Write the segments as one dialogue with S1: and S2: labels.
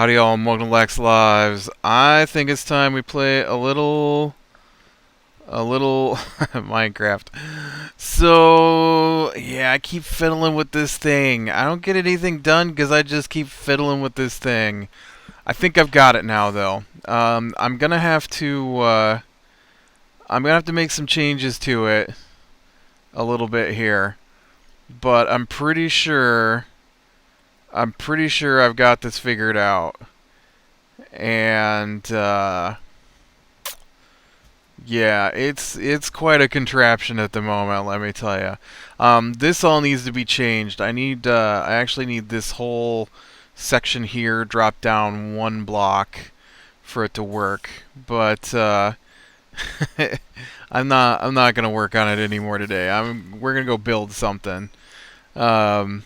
S1: Howdy y'all, and welcome to Lac Lives. I think it's time we play a little Minecraft. So, yeah, I keep fiddling with this thing. I don't get anything done because I just keep fiddling with this thing. I think I've got it now, though. I'm gonna have to make some changes to it a little bit here, but I'm pretty sure I've got this figured out. And yeah, it's quite a contraption at the moment, let me tell you. This all needs to be changed. I actually need this whole section here dropped down one block for it to work. But I'm not gonna work on it anymore today. We're gonna go build something. Um,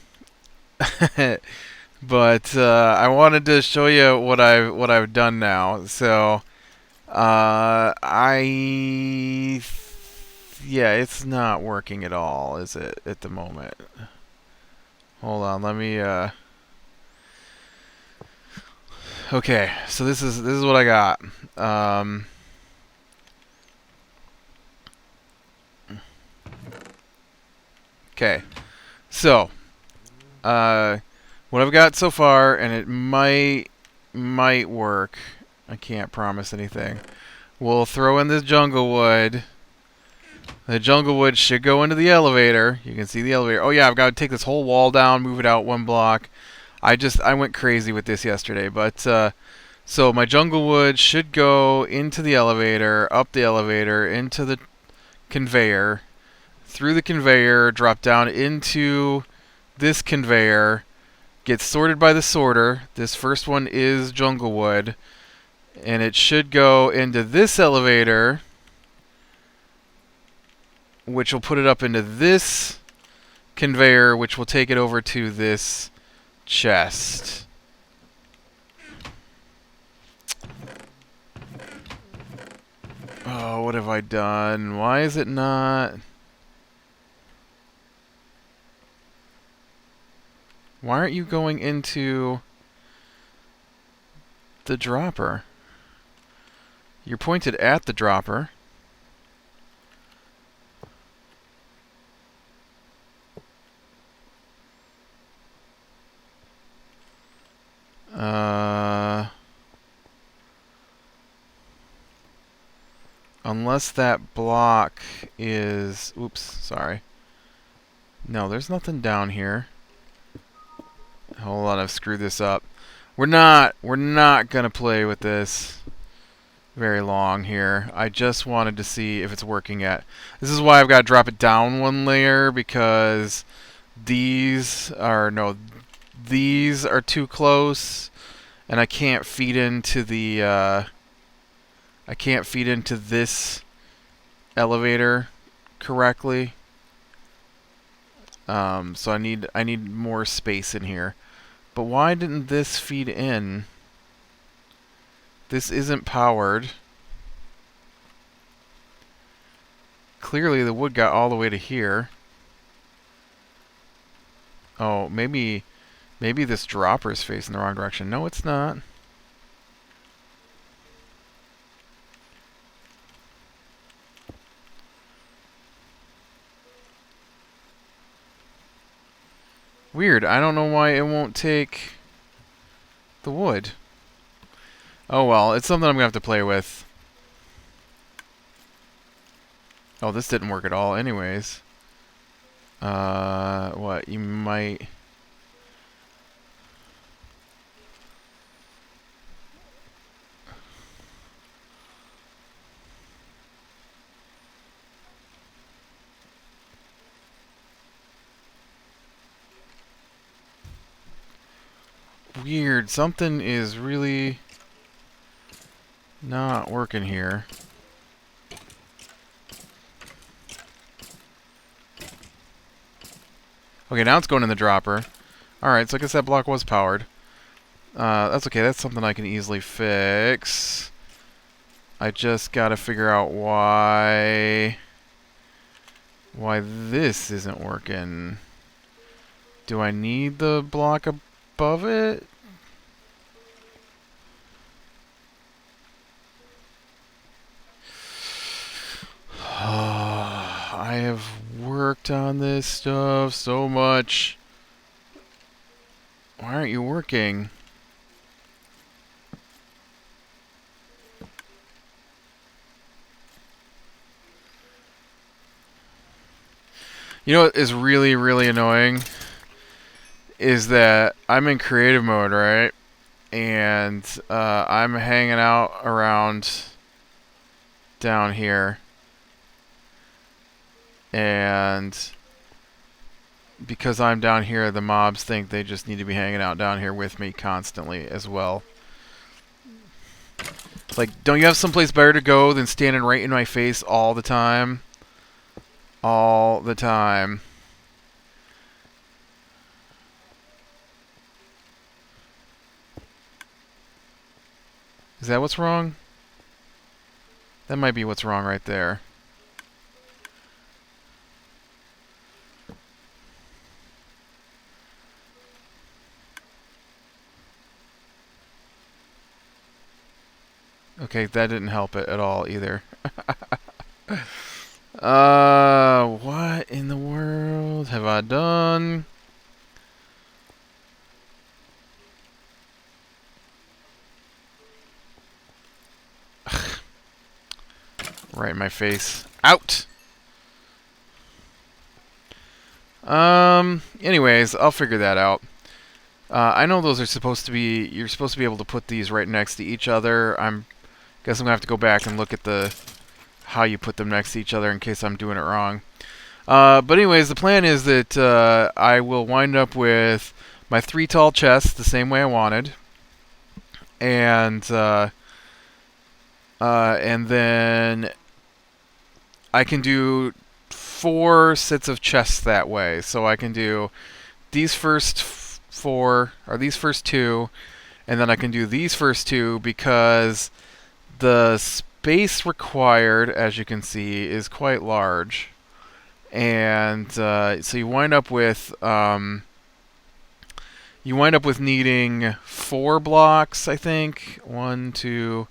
S1: but I wanted to show you what I've done now. So. Yeah, it's not working at all, is it, at the moment? Hold on, let me, okay, so this is what I got. Um, okay, so, what I've got so far, and it might work. I can't promise anything. We'll throw in this jungle wood. The jungle wood should go into the elevator. You can see the elevator. Oh yeah, I've got to take this whole wall down, move it out one block. I went crazy with this yesterday, but so my jungle wood should go into the elevator, up the elevator, into the conveyor, through the conveyor, drop down into this conveyor, get sorted by the sorter. This first one is jungle wood, and it should go into this elevator, which will put it up into this conveyor, which will take it over to this chest. Oh, what have I done? Why is it not? Why aren't you going into the dropper? You're pointed at the dropper. Unless that block is... Oops, sorry. No, there's nothing down here. Hold on, I've screwed this up. We're not gonna play with this very long here. I just wanted to see if it's working yet. This is why I've got to drop it down one layer, because these are too close, and I can't feed into the I can't feed into this elevator correctly. So I need more space in here. But why didn't this feed in? This isn't powered. Clearly the wood got all the way to here. Oh, maybe this dropper is facing the wrong direction. No, it's not. Weird. I don't know why it won't take the wood. Oh well, it's something I'm gonna have to play with. Oh, this didn't work at all anyways. What? You might... Weird. Something is really not working here. Okay, now it's going in the dropper. Alright, so I guess that block was powered. That's okay, that's something I can easily fix. I just gotta figure out why this isn't working. Do I need the block above it? worked on this stuff so much. Why aren't you working? You know what is really, really annoying? Is that I'm in creative mode, right? And I'm hanging out around down here. And because I'm down here, the mobs think they just need to be hanging out down here with me constantly as well. Like, don't you have someplace better to go than standing right in my face all the time? All the time. Is that what's wrong? That might be what's wrong right there. Okay, that didn't help it at all either. What in the world have I done? Right in my face. Out! Anyways, I'll figure that out. I know those are supposed to be, you're supposed to be able to put these right next to each other. Guess I'm gonna have to go back and look at how you put them next to each other in case I'm doing it wrong. But anyways, the plan is that I will wind up with my 3 tall chests the same way I wanted. And then I can do 4 sets of chests that way. So I can do these first 4, or these first 2, and then I can do these first 2 because the space required, as you can see, is quite large. And so you wind up with needing 4 blocks, I think. 1, 2,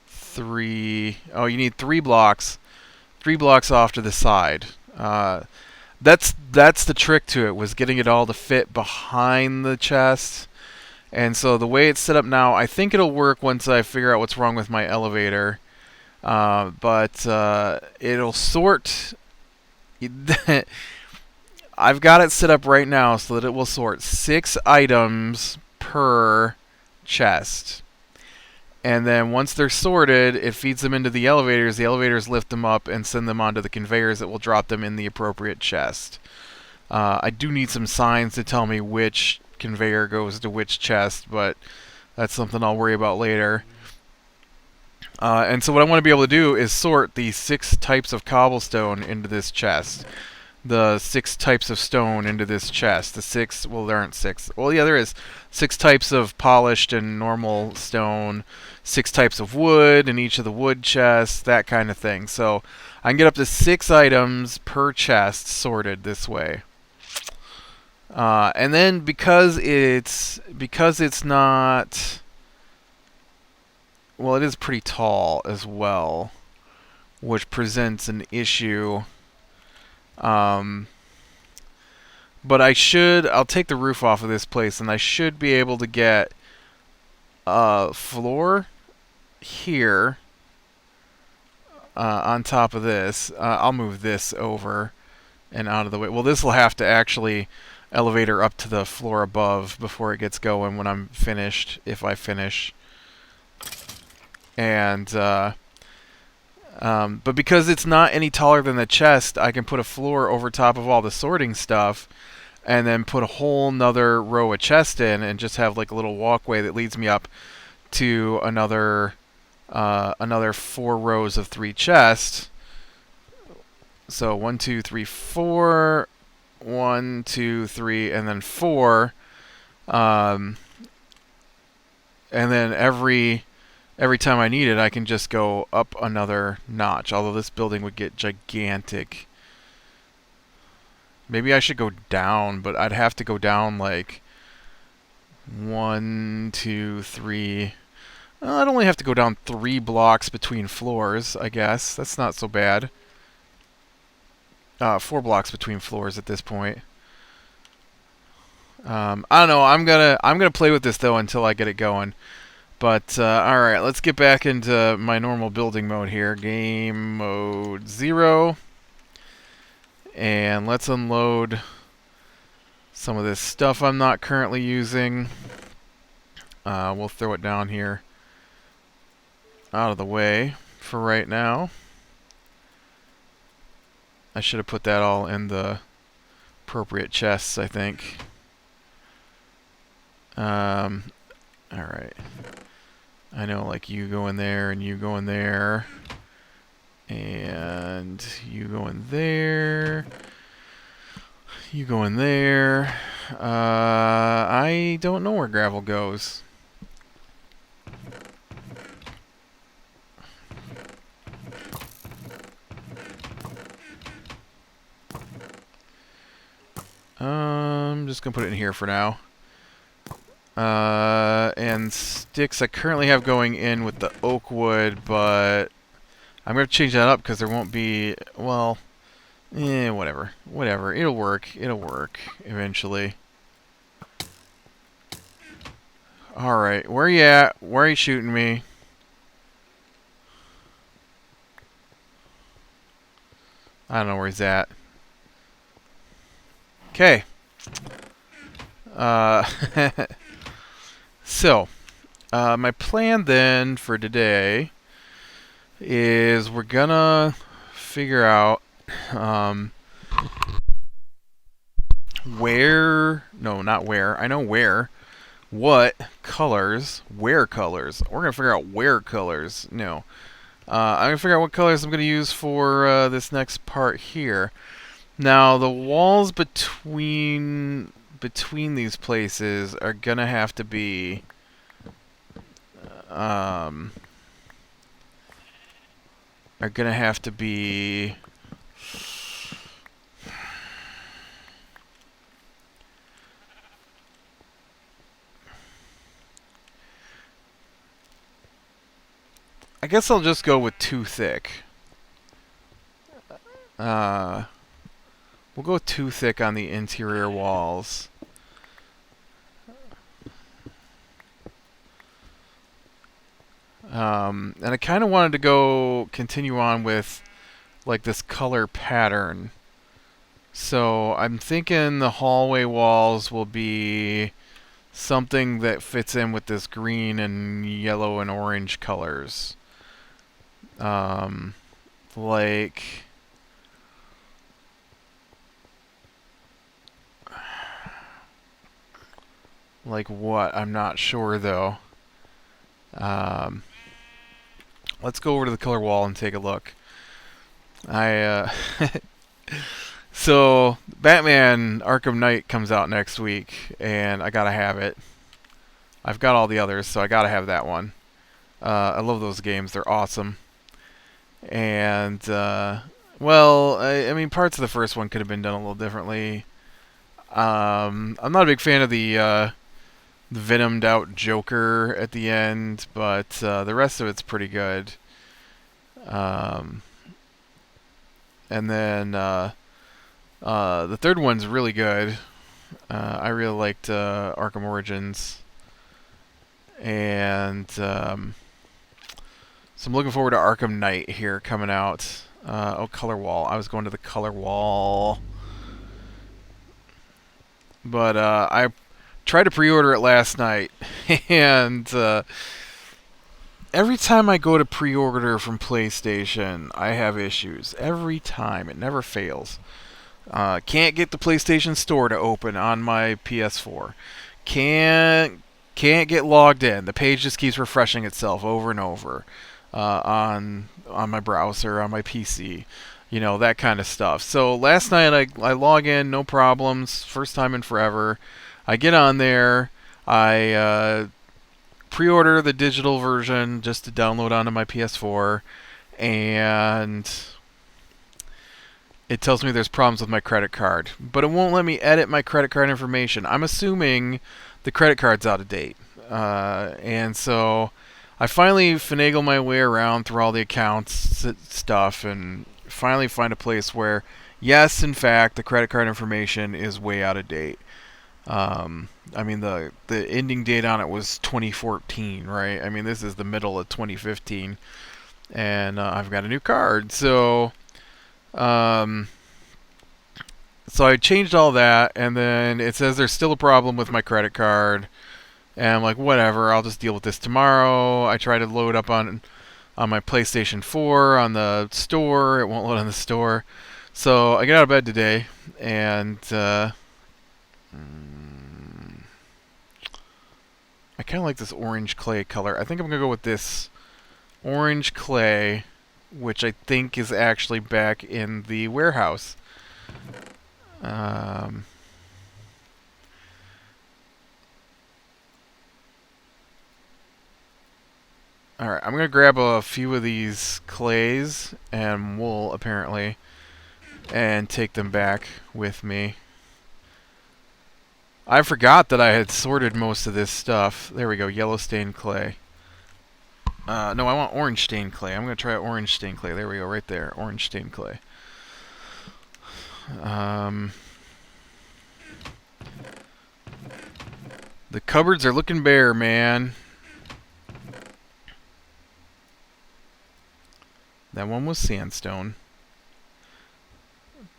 S1: 3. Oh, you need 3 blocks. 3 blocks off to the side. That's the trick to it, was getting it all to fit behind the chest. And so the way it's set up now, I think it'll work once I figure out what's wrong with my elevator. But it'll sort. I've got it set up right now so that it will sort 6 items per chest. And then once they're sorted, it feeds them into the elevators. The elevators lift them up and send them onto the conveyors that will drop them in the appropriate chest. I do need some signs to tell me which conveyor goes to which chest, but that's something I'll worry about later. And so what I want to be able to do is sort the 6 types of cobblestone into this chest. The 6 types of stone into this chest. The 6, well, there aren't 6. Well, yeah, there is 6 types of polished and normal stone, 6 types of wood in each of the wood chests, that kind of thing. So I can get up to 6 items per chest sorted this way. And then because it's not, well, it is pretty tall as well, which presents an issue. But I'll take the roof off of this place, and I should be able to get a floor here on top of this. I'll move this over and out of the way. Well, this will have to actually elevator up to the floor above before it gets going when I'm finished, if I finish. And but because it's not any taller than the chest, I can put a floor over top of all the sorting stuff and then put a whole nother row of chests in and just have like a little walkway that leads me up to another 4 rows of 3 chests. So 1, 2, 3, 4, 1, 2, 3, and then 4. And then every time I need it, I can just go up another notch. Although this building would get gigantic. Maybe I should go down, but I'd have to go down like 1, 2, 3. Well, I'd only have to go down 3 blocks between floors, I guess. That's not so bad. 4 blocks between floors at this point. I don't know. I'm gonna play with this though until I get it going. But all right, let's get back into my normal building mode here. Game mode 0, and let's unload some of this stuff I'm not currently using. We'll throw it down here, out of the way for right now. I should have put that all in the appropriate chests, I think. Alright. I know, like, you go in there, and you go in there. And you go in there. You go in there. I don't know where gravel goes. I'm just gonna put it in here for now. And sticks I currently have going in with the oak wood, but I'm gonna change that up because there won't be, well, whatever. Whatever. It'll work. It'll work eventually. Alright, where you at? Where are you shooting me? I don't know where he's at. Okay. So, my plan then for today is we're gonna figure out where, no, not where, I know where, what colors, where colors. We're gonna figure out where colors. No. I'm gonna figure out what colors I'm gonna use for this next part here. Now the walls between these places are gonna have to be I guess I'll just go with too thick. We'll go too thick on the interior walls. And I kind of wanted to continue on with like this color pattern. So I'm thinking the hallway walls will be something that fits in with this green and yellow and orange colors. Like what? I'm not sure though. Let's go over to the color wall and take a look. So Batman Arkham Knight comes out next week, and I gotta have it. I've got all the others, so I gotta have that one. I love those games; they're awesome. And well, I mean, parts of the first one could have been done a little differently. I'm not a big fan of the venomed out Joker at the end, but the rest of it's pretty good. And then the third one's really good. I really liked Arkham Origins. And so I'm looking forward to Arkham Knight here coming out. Oh, color wall. I was going to the color wall. But I tried to pre-order it last night, and every time I go to pre-order from PlayStation, I have issues. Every time. It never fails. Can't get the PlayStation Store to open on my PS4. Can't get logged in. The page just keeps refreshing itself over and over on my browser, on my PC. You know, that kind of stuff. So last night I log in, no problems. First time in forever. I get on there. I pre-order the digital version just to download onto my PS4, and it tells me there's problems with my credit card, but it won't let me edit my credit card information. I'm assuming the credit card's out of date, and so I finally finagle my way around through all the accounts stuff, and finally find a place where, Yes, in fact, the credit card information is way out of date. I mean, the ending date on it was 2014, right? I mean, this is the middle of 2015, and I've got a new card. Um, so I changed all that, and then it says there's still a problem with my credit card, and I'm like, whatever, I'll just deal with this tomorrow. I try to load up on my PlayStation 4 on the store. It won't load on the store. So I get out of bed today, and I kind of like this orange clay color. I think I'm going to go with this orange clay, which I think is actually back in the warehouse. Um, Alright, I'm going to grab a few of these clays and wool, apparently, and take them back with me. I forgot that I had sorted most of this stuff. There we go, yellow stained clay. No, I want orange stained clay. I'm going to try orange stained clay. There we go, right there. Orange stained clay. The cupboards are looking bare, man. That one was sandstone.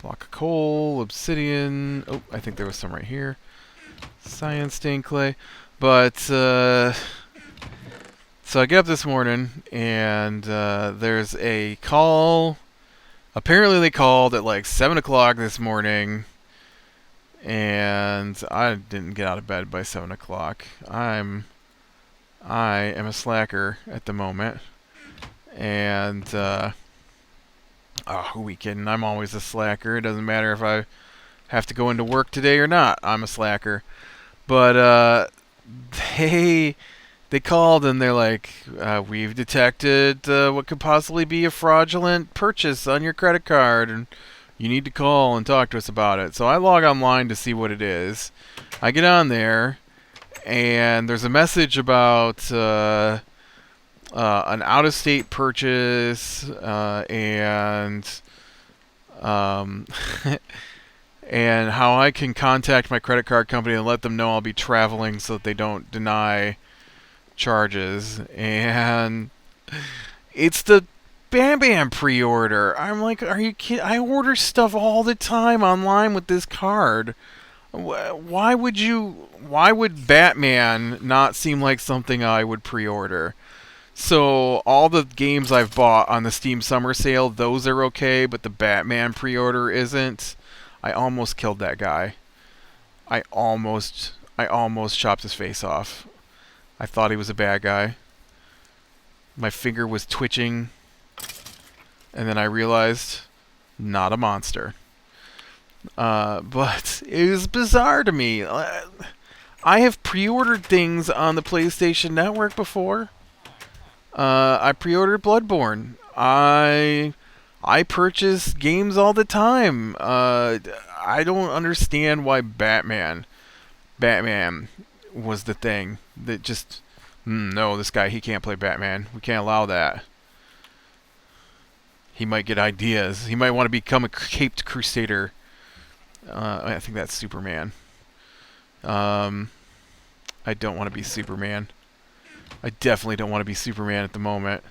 S1: Block of coal, obsidian. Oh, I think there was some right here. Cyan stained clay. But, so I get up this morning, and there's a call. Apparently they called at like 7 o'clock this morning, and I didn't get out of bed by 7 o'clock. I am a slacker at the moment. And, who are we kidding? I'm always a slacker. It doesn't matter if I have to go into work today or not. I'm a slacker. But, they called and they're like, we've detected what could possibly be a fraudulent purchase on your credit card, and you need to call and talk to us about it. So I log online to see what it is. I get on there, and there's a message about an out-of-state purchase and and how I can contact my credit card company and let them know I'll be traveling so that they don't deny charges. And it's the Bam Bam pre-order. I'm like, are you kidding? I order stuff all the time online with this card. Why would Batman not seem like something I would pre-order? So all the games I've bought on the Steam Summer Sale, those are okay, but the Batman pre-order isn't. I almost killed that guy. I almost chopped his face off. I thought he was a bad guy. My finger was twitching, and then I realized, not a monster. But it was bizarre to me. I have pre-ordered things on the PlayStation Network before. I pre-ordered Bloodborne. I purchase games all the time. I don't understand why Batman was the thing that just no, this guy, he can't play Batman. We can't allow that. He might get ideas. He might want to become a caped crusader. I think that's Superman. I don't want to be Superman. I definitely don't want to be Superman at the moment.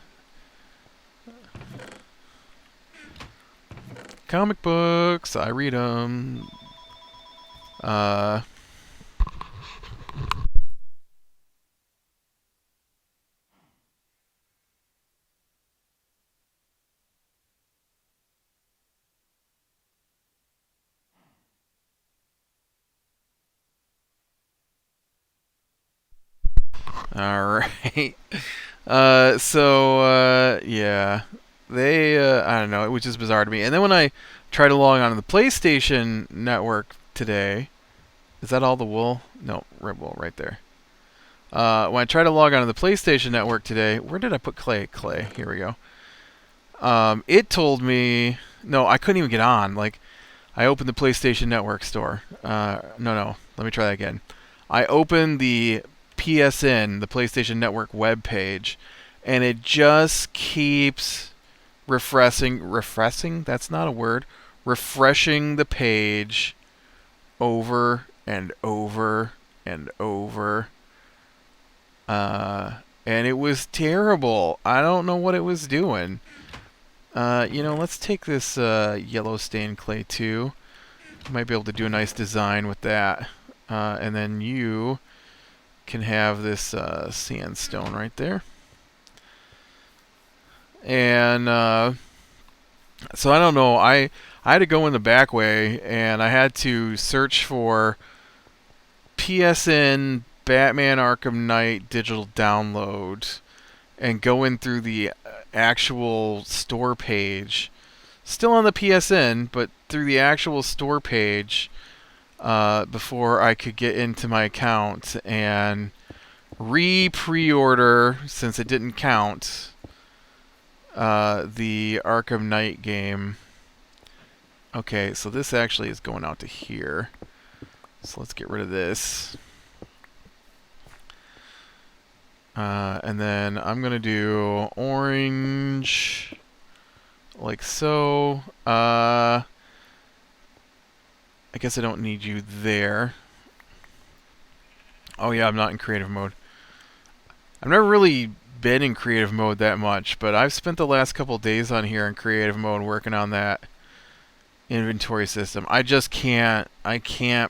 S1: Comic books, I read them. Alright. Yeah. I don't know, it was just bizarre to me. And then when I tried to log on to the PlayStation Network today, is that all the wool? No, red wool right there. When I tried to log on to the PlayStation Network today, where did I put clay? Clay, here we go. It told me, no, I couldn't even get on. Like, I opened the PlayStation Network store. No, let me try that again. I opened the PSN, the PlayStation Network web page, and it just keeps refreshing. That's not a word. refreshing the page over and over and over. And it was terrible. I don't know what it was doing. Let's take this yellow stained clay too. Might be able to do a nice design with that. And then you can have this sandstone right there. And so I don't know. I had to go in the back way, and I had to search for PSN Batman Arkham Knight digital download and go in through the actual store page. Still on the PSN, but through the actual store page before I could get into my account and pre-order, since it didn't count, the Arkham Knight game. Okay, so this actually is going out to here. So let's get rid of this. And then I'm going to do orange, like so. I guess I don't need you there. Oh yeah, I'm not in creative mode. I've never really been in creative mode that much, but I've spent the last couple days on here in creative mode working on that inventory system. I can't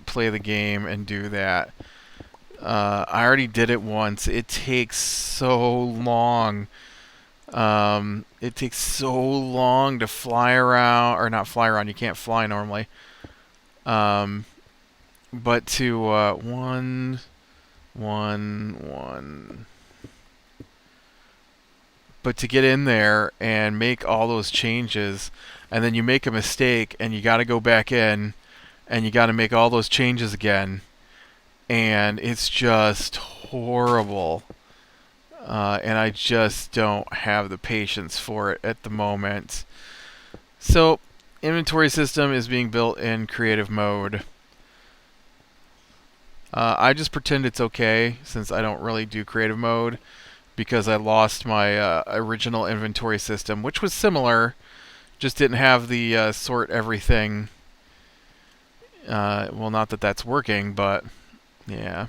S1: play the game and do that. I already did it once. It takes so long. It takes so long to fly around, or not fly around. You can't fly normally. But to one. But to get in there and make all those changes, and then you make a mistake, and you got to go back in, and you got to make all those changes again. And it's just horrible. And I just don't have the patience for it at the moment. So, inventory system is being built in creative mode. I just pretend it's okay, since I don't really do creative mode, because I lost my original inventory system, which was similar, just didn't have the sort everything. Well, not that that's working, but yeah.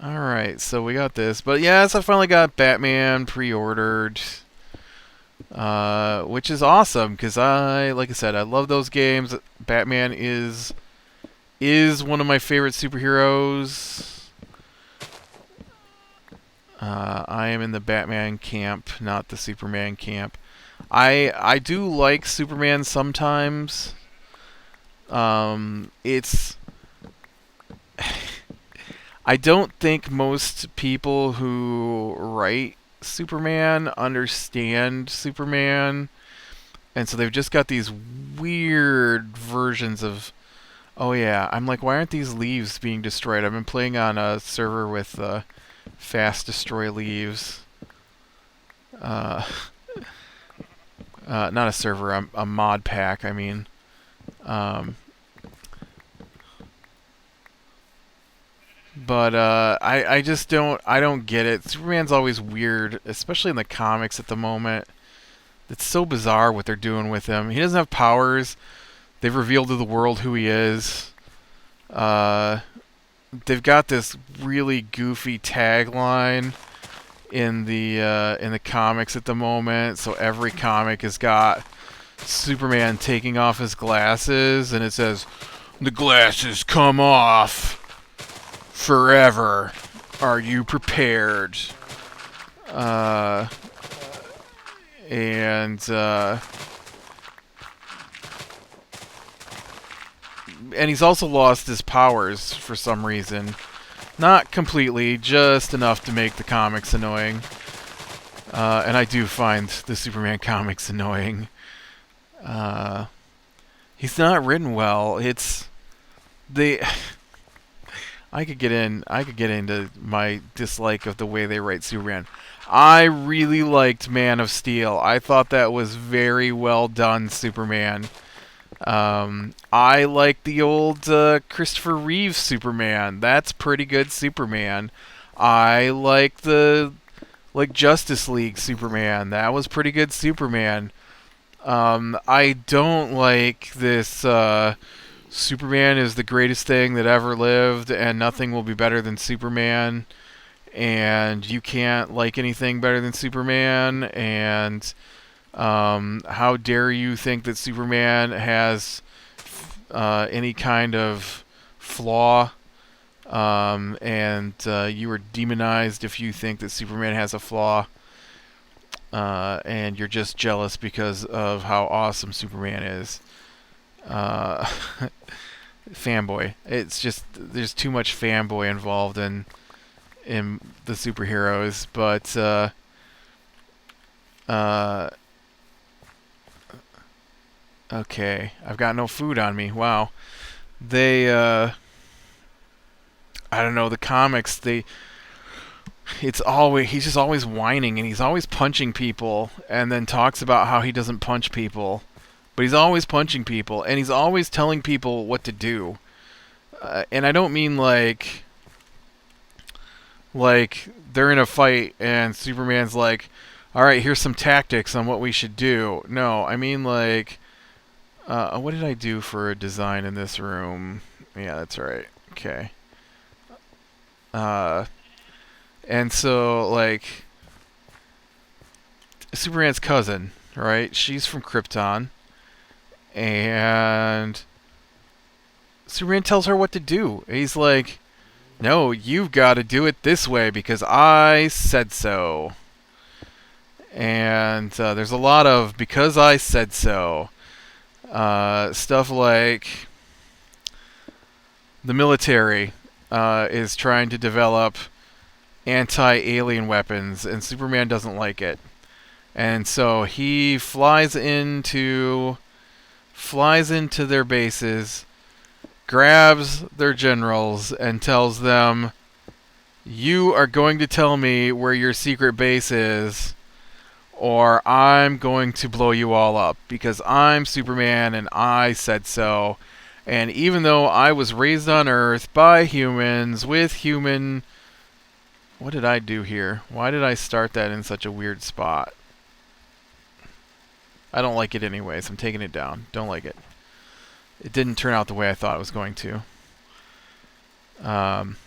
S1: Alright, so we got this. But yes, I finally got Batman pre-ordered. Which is awesome, because like I said, I love those games. Batman is one of my favorite superheroes. I am in the Batman camp, not the Superman camp. I do like Superman sometimes. I don't think most people who write Superman understand Superman, and so they've just got these weird versions of, oh yeah, I'm like, why aren't these leaves being destroyed? I've been playing on a server with fast destroy leaves. Not a server, a mod pack, I mean. But I just don't get it. Superman's always weird, especially in the comics at the moment. It's so bizarre what they're doing with him. He doesn't have powers. They've revealed to the world who he is. They've got this really goofy tagline in the comics at the moment. So every comic has got Superman taking off his glasses, and it says, "The glasses come off forever. Are you prepared?" And he's also lost his powers for some reason. Not completely, just enough to make the comics annoying. And I do find the Superman comics annoying. He's not written well. I could get into my dislike of the way they write Superman. I really liked Man of Steel. I thought that was very well done Superman. I like the old Christopher Reeve Superman. That's pretty good Superman. I like the Justice League Superman. That was pretty good Superman. I don't like this. Superman is the greatest thing that ever lived, and nothing will be better than Superman. And you can't like anything better than Superman. And how dare you think that Superman has any kind of flaw? And you are demonized if you think that Superman has a flaw. And you're just jealous because of how awesome Superman is. Uh, fanboy. It's just there's too much fanboy involved in the superheroes, but uh, okay, I've got no food on me. Wow, they I don't know, the comics, it's always he's just always whining and he's always punching people and then talks about how he doesn't punch people, but he's always punching people and he's always telling people what to do. And I don't mean like they're in a fight and Superman's like, "All right, here's some tactics on what we should do." No, I mean like what did I do for a design in this room? Yeah, that's right. Okay. Uh and so like Superman's cousin, right? She's from Krypton and Superman tells her what to do. He's like, "No, you've got to do it this way because I said so." And there's a lot of "because I said so" stuff like the military is trying to develop anti-alien weapons, and Superman doesn't like it. And so he flies into their bases, grabs their generals, and tells them, "You are going to tell me where your secret base is, or I'm going to blow you all up, because I'm Superman and I said so. And even though I was raised on Earth by humans, with human..." What did I do here? Why did I start that in such a weird spot? I don't like it anyways. I'm taking it down. Don't like it. It didn't turn out the way I thought it was going to. But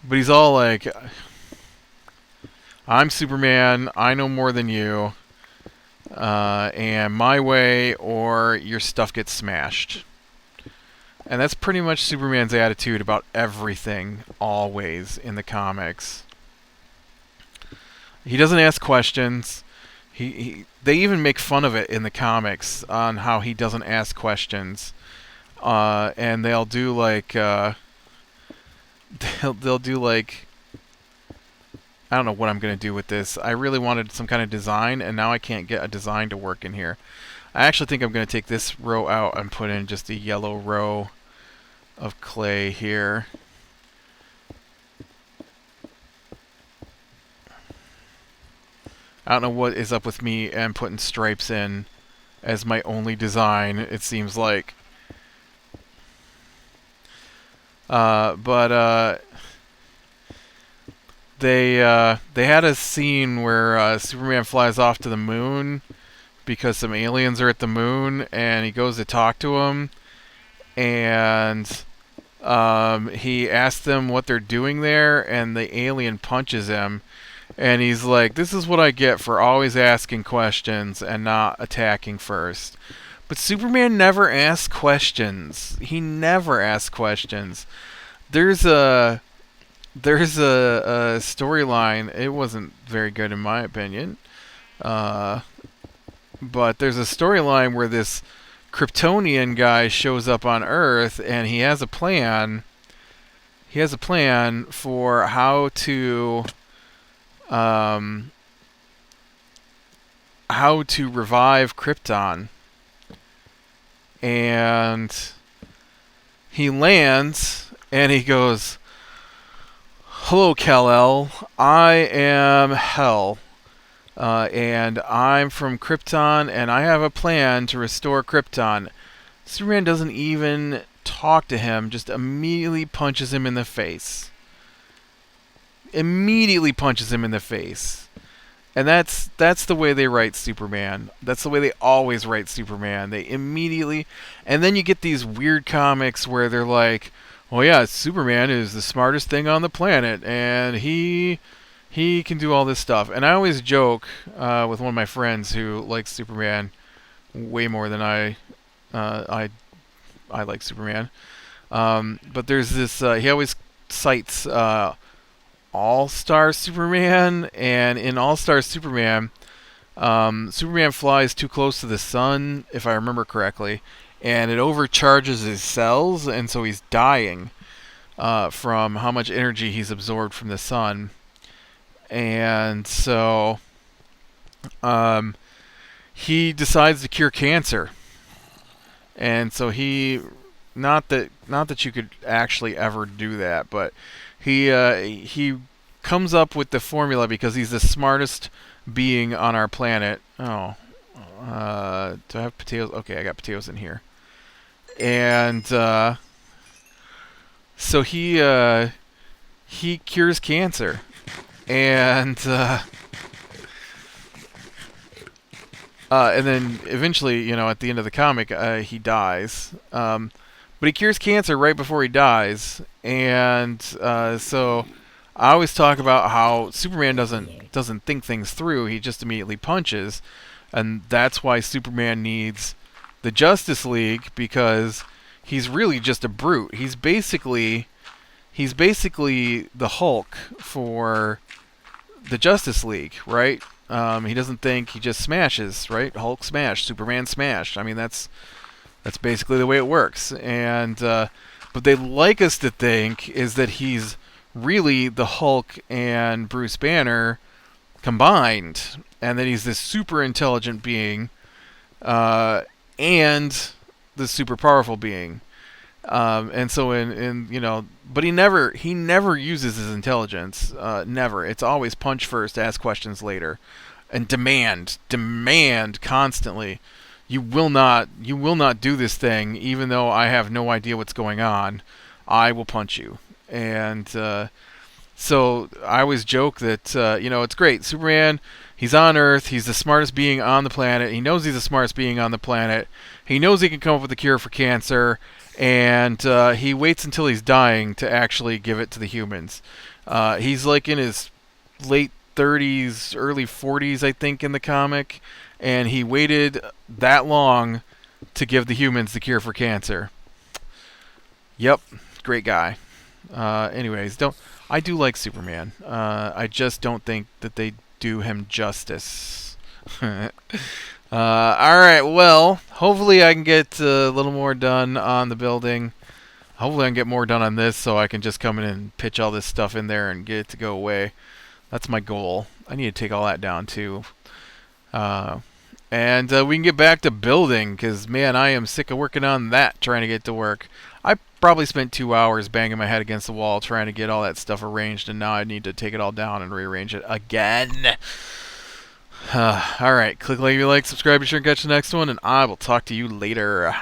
S1: he's all like, "I'm Superman. I know more than you. And my way or your stuff gets smashed." And that's pretty much Superman's attitude about everything, always, in the comics. He doesn't ask questions. They even make fun of it in the comics on how he doesn't ask questions. And they'll do like they'll do like, I don't know what I'm gonna do with this. I really wanted some kind of design, and now I can't get a design to work in here. I actually think I'm gonna take this row out and put in just a yellow row of clay here. I don't know what is up with me and putting stripes in as my only design, it seems like. But they had a scene where Superman flies off to the moon because some aliens are at the moon, and he goes to talk to them, and he asks them what they're doing there, and the alien punches him. And he's like, "This is what I get for always asking questions and not attacking first." But Superman never asks questions. He never asks questions. There's a storyline. It wasn't very good in my opinion. But there's a storyline where this Kryptonian guy shows up on Earth, and he has a plan. He has a plan for how to revive Krypton. And he lands and he goes, "Hello, Kal-El. I am Hell. And I'm from Krypton, and I have a plan to restore Krypton." Superman doesn't even talk to him, just immediately punches him in the face. Immediately punches him in the face. And that's the way they write Superman. That's the way they always write Superman. They immediately, and then you get these weird comics where they're like, "Oh yeah, Superman is the smartest thing on the planet, and he can do all this stuff." And I always joke with one of my friends who likes Superman way more than I like Superman. But there's this. He always cites All-Star Superman, and in All-Star Superman, Superman flies too close to the sun, if I remember correctly, and it overcharges his cells, and so he's dying from how much energy he's absorbed from the sun. And so he decides to cure cancer. And so he, not that you could actually ever do that, but he comes up with the formula because he's the smartest being on our planet. Oh, do I have potatoes? Okay, I got potatoes in here. And so he cures cancer, and then eventually, you know, at the end of the comic, he dies. But he cures cancer right before he dies, and so I always talk about how Superman doesn't think things through. He just immediately punches, and that's why Superman needs the Justice League, because he's really just a brute. He's basically the Hulk for the Justice League, right? He doesn't think, he just smashes, right? Hulk smash, Superman smash. I mean, that's basically the way it works. And but they like us to think is that he's really the Hulk and Bruce Banner combined, and that he's this super intelligent being and the super powerful being. And so in you know, but he never uses his intelligence. Never. It's always punch first, ask questions later, and demand constantly. You will not do this thing, even though I have no idea what's going on. I will punch you. And so I always joke that you know, it's great. Superman, he's on Earth. He's the smartest being on the planet. He knows he's the smartest being on the planet. He knows he can come up with a cure for cancer. And he waits until he's dying to actually give it to the humans. He's like in his late 30s, early 40s, I think, in the comic. And he waited that long to give the humans the cure for cancer. Yep, great guy. Anyways, I do like Superman. I just don't think that they do him justice. Alright, well, hopefully I can get a little more done on the building. Hopefully I can get more done on this so I can just come in and pitch all this stuff in there and get it to go away. That's my goal. I need to take all that down too. And we can get back to building, because, man, I am sick of working on that, trying to get to work. I probably spent 2 hours banging my head against the wall trying to get all that stuff arranged, and now I need to take it all down and rearrange it again. Alright, click like if you like, subscribe, be sure to catch the next one, and I will talk to you later.